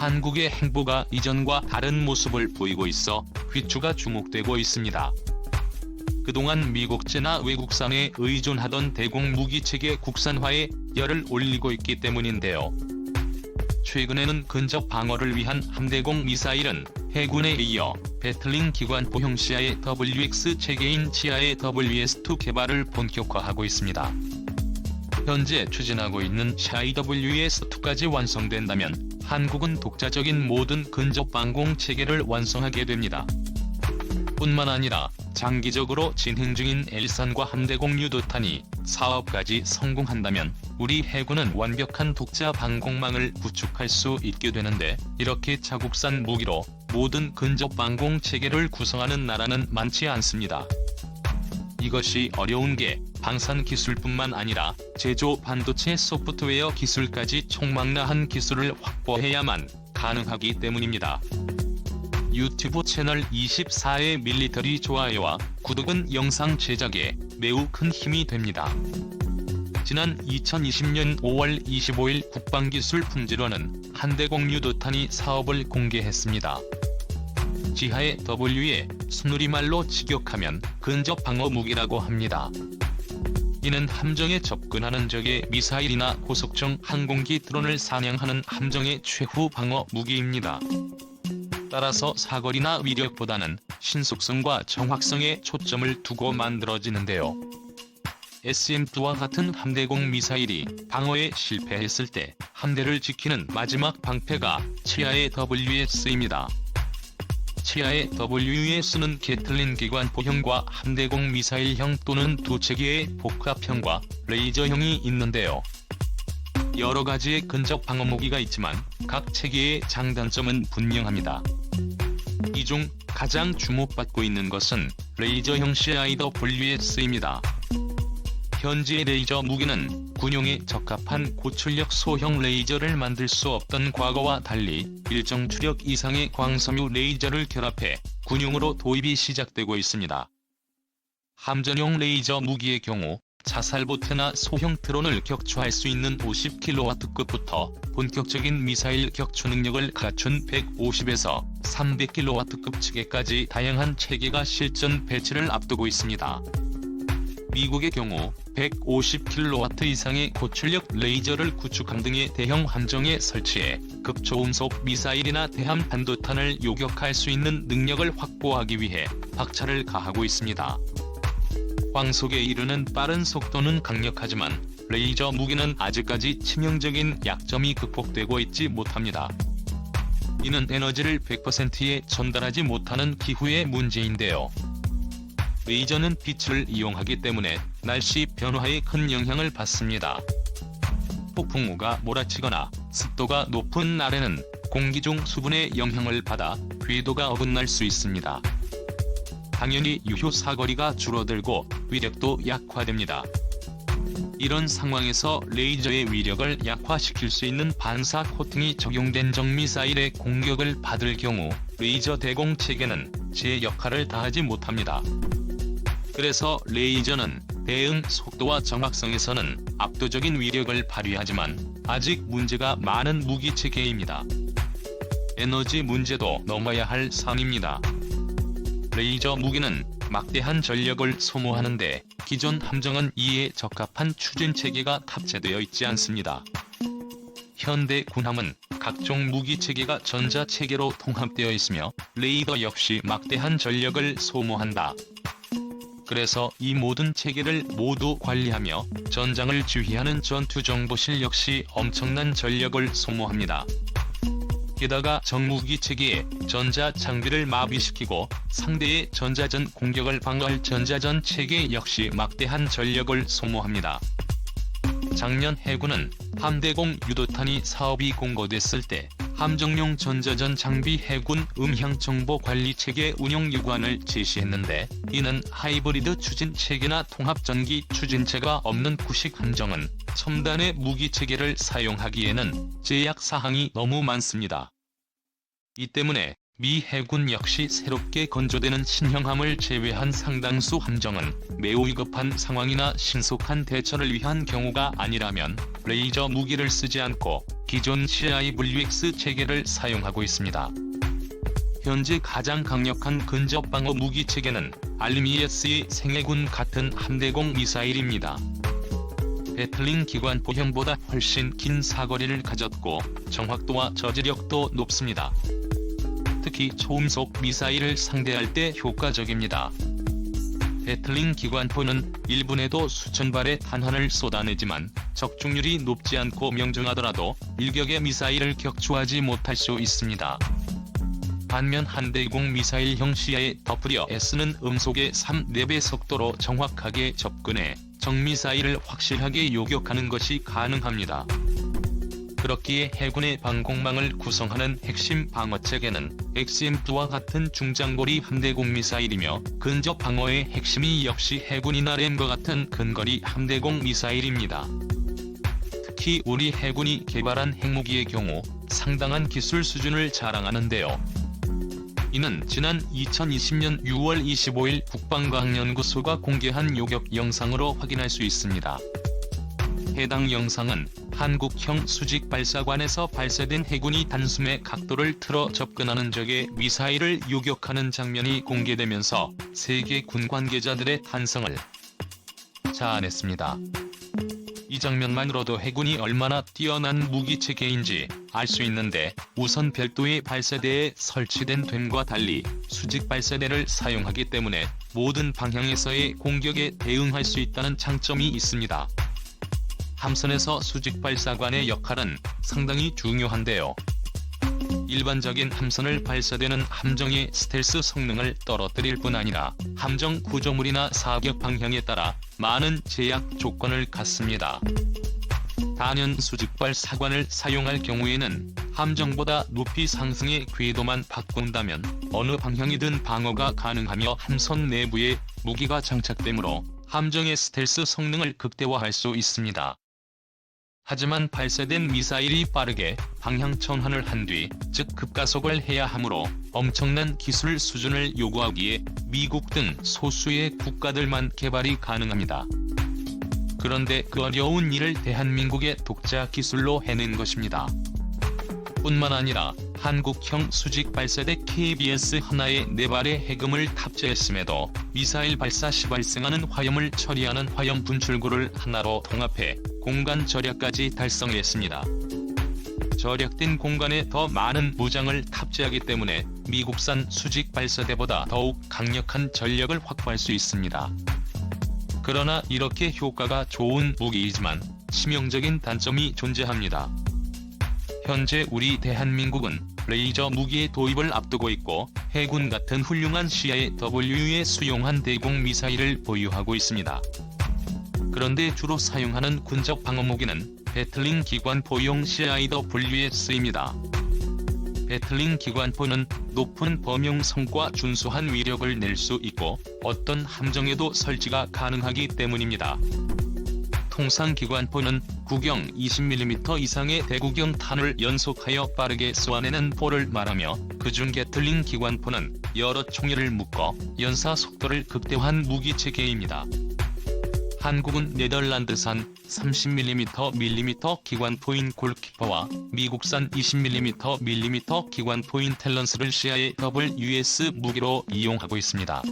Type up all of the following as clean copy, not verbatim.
한국의 행보가 이전과 다른 모습을 보이고 있어 귀추가 주목되고 있습니다. 그동안 미국제나 외국산에 의존하던 대공 무기체계 국산화에 열을 올리고 있기 때문인데요. 최근에는 근접 방어를 위한 함대공 미사일은 해군에 이어 배틀링 기관포형 시아의 WX 체계인 치아의 WS2 개발을 본격화하고 있습니다. 현재 추진하고 있는 시아의 WS2까지 완성된다면 한국은 독자적인 모든 근접 방공 체계를 완성하게 됩니다. 뿐만 아니라 장기적으로 진행 중인 엘산과 함대공 유도탄이 사업까지 성공한다면 우리 해군은 완벽한 독자 방공망을 구축할 수 있게 되는데, 이렇게 자국산 무기로 모든 근접 방공 체계를 구성하는 나라는 많지 않습니다. 이것이 어려운 게 방산 기술뿐만 아니라 제조 반도체 소프트웨어 기술까지 총망라한 기술을 확보해야만 가능하기 때문입니다. 유튜브 채널 24의 밀리터리 좋아요와 구독은 영상 제작에 매우 큰 힘이 됩니다. 지난 2020년 5월 25일 국방기술 품질원은 함대공 유도탄이 사업을 공개했습니다. 지하의 W에 순우리말로 직역하면 근접 방어 무기라고 합니다. 이는 함정에 접근하는 적의 미사일이나 고속정 항공기 드론을 사냥하는 함정의 최후 방어 무기입니다. 따라서 사거리나 위력보다는 신속성과 정확성에 초점을 두고 만들어지는데요. SM-2와 같은 함대공 미사일이 방어에 실패했을 때 함대를 지키는 마지막 방패가 치아의 WS입니다. 치아의 WS는 게틀린 기관포형과 함대공 미사일형 또는 두 체계의 복합형과 레이저형이 있는데요. 여러 가지의 근접 방어 무기가 있지만 각 체계의 장단점은 분명합니다. 이 중 가장 주목받고 있는 것은 레이저형 CIWS입니다. 현재 레이저 무기는 군용에 적합한 고출력 소형 레이저를 만들 수 없던 과거와 달리 일정 추력 이상의 광섬유 레이저를 결합해 군용으로 도입이 시작되고 있습니다. 함전용 레이저 무기의 경우 자살보트나 소형 드론을 격추할 수 있는 50kW급부터 본격적인 미사일 격추 능력을 갖춘 150에서 300kW급 체계까지 다양한 체계가 실전 배치를 앞두고 있습니다. 미국의 경우 150kW 이상의 고출력 레이저를 구축함 등의 대형 함정에 설치해 극초음속 미사일이나 대함 반도탄을 요격할 수 있는 능력을 확보하기 위해 박차를 가하고 있습니다. 광속에 이르는 빠른 속도는 강력하지만 레이저 무기는 아직까지 치명적인 약점이 극복되고 있지 못합니다. 이는 에너지를 100%에 전달하지 못하는 기후의 문제인데요. 레이저는 빛을 이용하기 때문에 날씨 변화에 큰 영향을 받습니다. 폭풍우가 몰아치거나 습도가 높은 날에는 공기 중 수분의 영향을 받아 궤도가 어긋날 수 있습니다. 당연히 유효 사거리가 줄어들고 위력도 약화됩니다. 이런 상황에서 레이저의 위력을 약화시킬 수 있는 반사 코팅이 적용된 정미사일의 공격을 받을 경우 레이저 대공 체계는 제 역할을 다하지 못합니다. 그래서 레이저는 대응 속도와 정확성에서는 압도적인 위력을 발휘하지만 아직 문제가 많은 무기 체계입니다. 에너지 문제도 넘어야 할 산입니다. 레이저 무기는 막대한 전력을 소모하는데 기존 함정은 이에 적합한 추진 체계가 탑재되어 있지 않습니다. 현대 군함은 각종 무기 체계가 전자 체계로 통합되어 있으며 레이더 역시 막대한 전력을 소모한다. 그래서 이 모든 체계를 모두 관리하며 전장을 지휘하는 전투정보실 역시 엄청난 전력을 소모합니다. 게다가 정무기 체계에 전자 장비를 마비시키고 상대의 전자전 공격을 방어할 전자전 체계 역시 막대한 전력을 소모합니다. 작년 해군은 함대공 유도탄이 사업이 공고됐을 때 함정용 전자전 장비 해군 음향정보관리체계 운영유관을 제시했는데, 이는 하이브리드 추진체계나 통합전기 추진체가 없는 구식 함정은 첨단의 무기체계를 사용하기에는 제약사항이 너무 많습니다. 이 때문에 미 해군 역시 새롭게 건조되는 신형함을 제외한 상당수 함정은 매우 위급한 상황이나 신속한 대처를 위한 경우가 아니라면 레이저 무기를 쓰지 않고 기존 CIWX 체계를 사용하고 있습니다. 현재 가장 강력한 근접 방어 무기 체계는 알리미에스의 생해군 같은 함대공 미사일입니다. 배틀링 기관포형보다 훨씬 긴 사거리를 가졌고 정확도와 저지력도 높습니다. 특히 초음속 미사일을 상대할 때 효과적입니다. 배틀링 기관포는 1분에도 수천 발의 탄환을 쏟아내지만 적중률이 높지 않고 명중하더라도 일격의 미사일을 격추하지 못할 수 있습니다. 반면 함대공 미사일형 시야에 덮으려 애쓰는 음속의 3-4배 속도로 정확하게 접근해 적미사일을 확실하게 요격하는 것이 가능합니다. 그렇기에 해군의 방공망을 구성하는 핵심 방어체계는 XM2와 같은 중장거리 함대공 미사일이며 근접 방어의 핵심이 역시 해군이나 램과 같은 근거리 함대공 미사일입니다. 특히 우리 해군이 개발한 핵무기의 경우 상당한 기술 수준을 자랑하는데요. 이는 지난 2020년 6월 25일 국방과학연구소가 공개한 요격 영상으로 확인할 수 있습니다. 해당 영상은 한국형 수직발사관에서 발사된 해군이 단숨에 각도를 틀어 접근하는 적에 미사일을 요격하는 장면이 공개되면서 세계 군 관계자들의 탄성을 자아냈습니다. 이 장면만으로도 해군이 얼마나 뛰어난 무기체계인지 알 수 있는데 우선 별도의 발사대에 설치된 됨과 달리 수직발사대를 사용하기 때문에 모든 방향에서의 공격에 대응할 수 있다는 장점이 있습니다. 함선에서 수직발사관의 역할은 상당히 중요한데요. 일반적인 함선을 발사되는 함정의 스텔스 성능을 떨어뜨릴 뿐 아니라 함정 구조물이나 사격 방향에 따라 많은 제약 조건을 갖습니다. 단연 수직발사관을 사용할 경우에는 함정보다 높이 상승의 궤도만 바꾼다면 어느 방향이든 방어가 가능하며 함선 내부에 무기가 장착되므로 함정의 스텔스 성능을 극대화할 수 있습니다. 하지만 발사된 미사일이 빠르게 방향 전환을 한 뒤 즉 급가속을 해야 하므로 엄청난 기술 수준을 요구하기에 미국 등 소수의 국가들만 개발이 가능합니다. 그런데 그 어려운 일을 대한민국의 독자 기술로 해낸 것입니다. 뿐만 아니라 한국형 수직 발사대 KBS 하나에 4발의 해금을 탑재했음에도 미사일 발사 시 발생하는 화염을 처리하는 화염 분출구를 하나로 통합해 공간 절약까지 달성했습니다. 절약된 공간에 더 많은 무장을 탑재하기 때문에 미국산 수직 발사대보다 더욱 강력한 전력을 확보할 수 있습니다. 그러나 이렇게 효과가 좋은 무기이지만 치명적인 단점이 존재합니다. 현재 우리 대한민국은 레이저 무기의 도입을 앞두고 있고 해군 같은 훌륭한 시야의 W에 수용한 대공 미사일을 보유하고 있습니다. 그런데 주로 사용하는 군적 방어무기는 배틀링 기관포용 CIWS입니다. 배틀링 기관포는 높은 범용성과 준수한 위력을 낼 수 있고 어떤 함정에도 설치가 가능하기 때문입니다. 통상 기관포는 구경 20mm 이상의 대구경 탄을 연속하여 빠르게 쏘아내는 포를 말하며 그중 게틀링 기관포는 여러 총알을 묶어 연사 속도를 극대화한 무기체계입니다. 한국은 네덜란드산 30mm 기관포인 골키퍼와 미국산 20mm 기관포인 탤런스를 시야의 WS 무기로 이용하고 있습니다.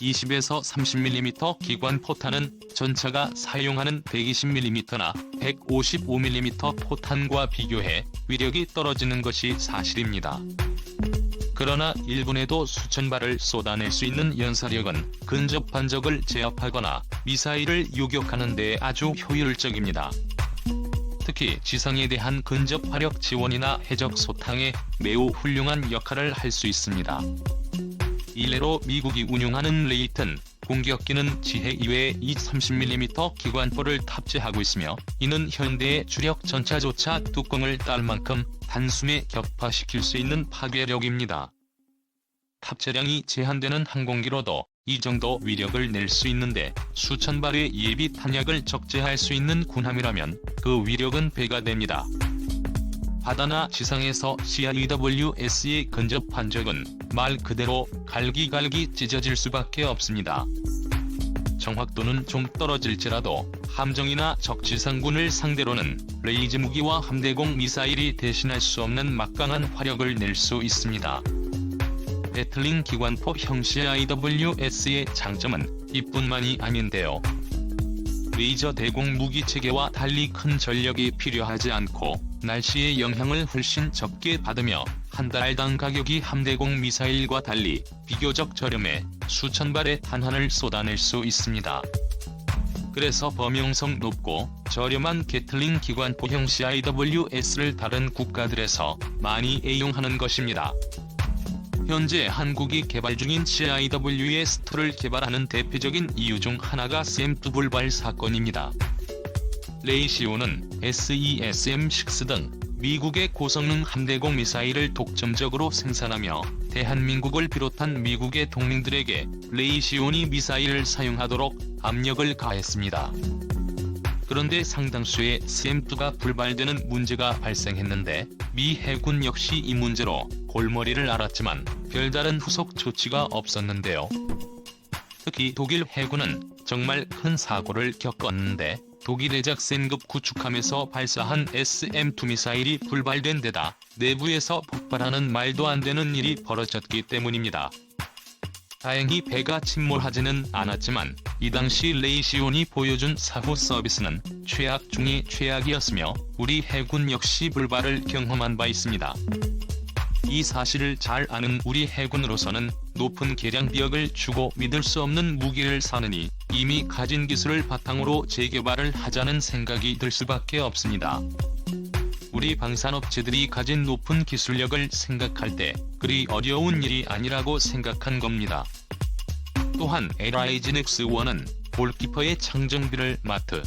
20에서 30mm 기관 포탄은 전차가 사용하는 120mm나 155mm 포탄과 비교해 위력이 떨어지는 것이 사실입니다. 그러나 1분에도 수천 발을 쏟아낼 수 있는 연사력은 근접 반적을 제압하거나 미사일을 요격하는 데 아주 효율적입니다. 특히 지상에 대한 근접 화력 지원이나 해적 소탕에 매우 훌륭한 역할을 할 수 있습니다. 일례로 미국이 운용하는 레이튼 공격기는 지해 이외에 이 30mm 기관포를 탑재하고 있으며 이는 현대의 주력 전차조차 뚜껑을 딸 만큼 단숨에 격파시킬 수 있는 파괴력입니다. 탑재량이 제한되는 항공기로도 이 정도 위력을 낼 수 있는데 수천 발의 예비 탄약을 적재할 수 있는 군함이라면 그 위력은 배가 됩니다. 바다나 지상에서 CIWS에 근접한 적은 말 그대로 갈기갈기 찢어질 수밖에 없습니다. 정확도는 좀 떨어질지라도 함정이나 적지상군을 상대로는 레이즈 무기와 함대공 미사일이 대신할 수 없는 막강한 화력을 낼 수 있습니다. 배틀링 기관포형 CIWS의 장점은 이뿐만이 아닌데요. 레이저 대공 무기 체계와 달리 큰 전력이 필요하지 않고 날씨의 영향을 훨씬 적게 받으며 한 달당 가격이 함대공 미사일과 달리 비교적 저렴해 수천 발의 탄환을 쏟아낼 수 있습니다. 그래서 범용성 높고 저렴한 게틀링 기관포형 CIWS를 다른 국가들에서 많이 애용하는 것입니다. 현재 한국이 개발 중인 CIWS-2를 개발하는 대표적인 이유 중 하나가 SEM2 불발 사건입니다. 레이시오는 SESM-6 등 미국의 고성능 함대공 미사일을 독점적으로 생산하며 대한민국을 비롯한 미국의 동맹들에게 레이시온이 미사일을 사용하도록 압력을 가했습니다. 그런데 상당수의 SEM2가 불발되는 문제가 발생했는데 미 해군 역시 이 문제로 골머리를 앓았지만 별다른 후속 조치가 없었는데요. 특히 독일 해군은 정말 큰 사고를 겪었는데 독일의 작센급 구축함에서 발사한 SM-2 미사일이 불발된 데다 내부에서 폭발하는 말도 안 되는 일이 벌어졌기 때문입니다. 다행히 배가 침몰하지는 않았지만 이 당시 레이시온이 보여준 사후 서비스는 최악 중의 최악이었으며 우리 해군 역시 불발을 경험한 바 있습니다. 이 사실을 잘 아는 우리 해군으로서는 높은 개량비역을 주고 믿을 수 없는 무기를 사느니 이미 가진 기술을 바탕으로 재개발을 하자는 생각이 들 수밖에 없습니다. 우리 방산업체들이 가진 높은 기술력을 생각할 때 그리 어려운 일이 아니라고 생각한 겁니다. 또한 LIGN-X1은 골키퍼의 창정비를 마트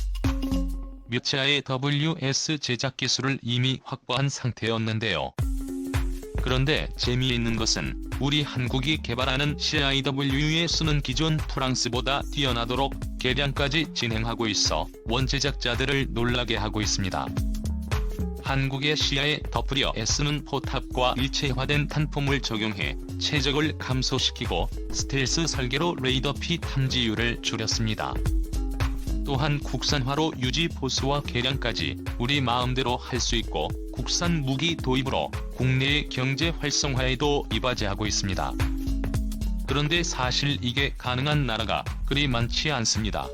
뮤차의 WS 제작 기술을 이미 확보한 상태였는데요. 그런데 재미있는 것은 우리 한국이 개발하는 CIWS는 기존 프랑스보다 뛰어나도록 개량까지 진행하고 있어 원제작자들을 놀라게 하고 있습니다. 한국의 시야에 덮으려 애쓰는 포탑과 일체화된 탄폼을 적용해 최적을 감소시키고 스텔스 설계로 레이더 피 탐지율을 줄였습니다. 또한 국산화로 유지 보수와 개량까지 우리 마음대로 할 수 있고 국산 무기 도입으로 국내의 경제 활성화에도 이바지하고 있습니다. 그런데 사실 이게 가능한 나라가 그리 많지 않습니다.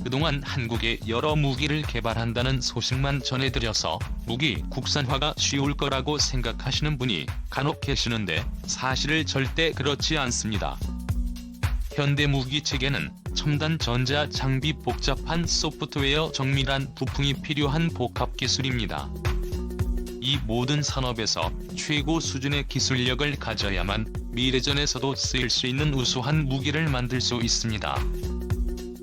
그동안 한국에 여러 무기를 개발한다는 소식만 전해드려서 무기 국산화가 쉬울 거라고 생각하시는 분이 간혹 계시는데 사실을 절대 그렇지 않습니다. 현대 무기 체계는 첨단 전자 장비 복잡한 소프트웨어 정밀한 부품이 필요한 복합 기술입니다. 이 모든 산업에서 최고 수준의 기술력을 가져야만 미래전에서도 쓰일 수 있는 우수한 무기를 만들 수 있습니다.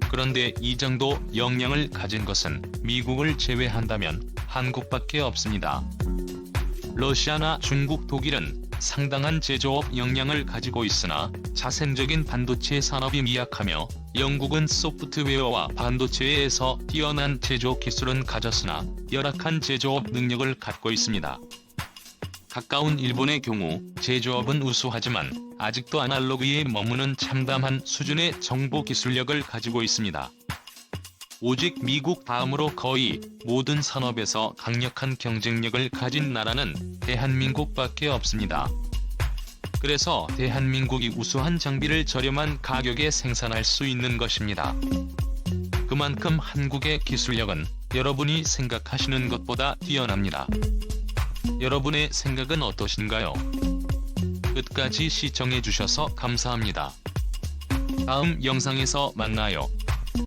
그런데 이 정도 역량을 가진 것은 미국을 제외한다면 한국밖에 없습니다. 러시아나 중국, 독일은 상당한 제조업 역량을 가지고 있으나 자생적인 반도체 산업이 미약하며 영국은 소프트웨어와 반도체에서 뛰어난 제조 기술은 가졌으나 열악한 제조업 능력을 갖고 있습니다. 가까운 일본의 경우 제조업은 우수하지만 아직도 아날로그에 머무는 참담한 수준의 정보 기술력을 가지고 있습니다. 오직 미국 다음으로 거의 모든 산업에서 강력한 경쟁력을 가진 나라는 대한민국밖에 없습니다. 그래서 대한민국이 우수한 장비를 저렴한 가격에 생산할 수 있는 것입니다. 그만큼 한국의 기술력은 여러분이 생각하시는 것보다 뛰어납니다. 여러분의 생각은 어떠신가요? 끝까지 시청해주셔서 감사합니다. 다음 영상에서 만나요.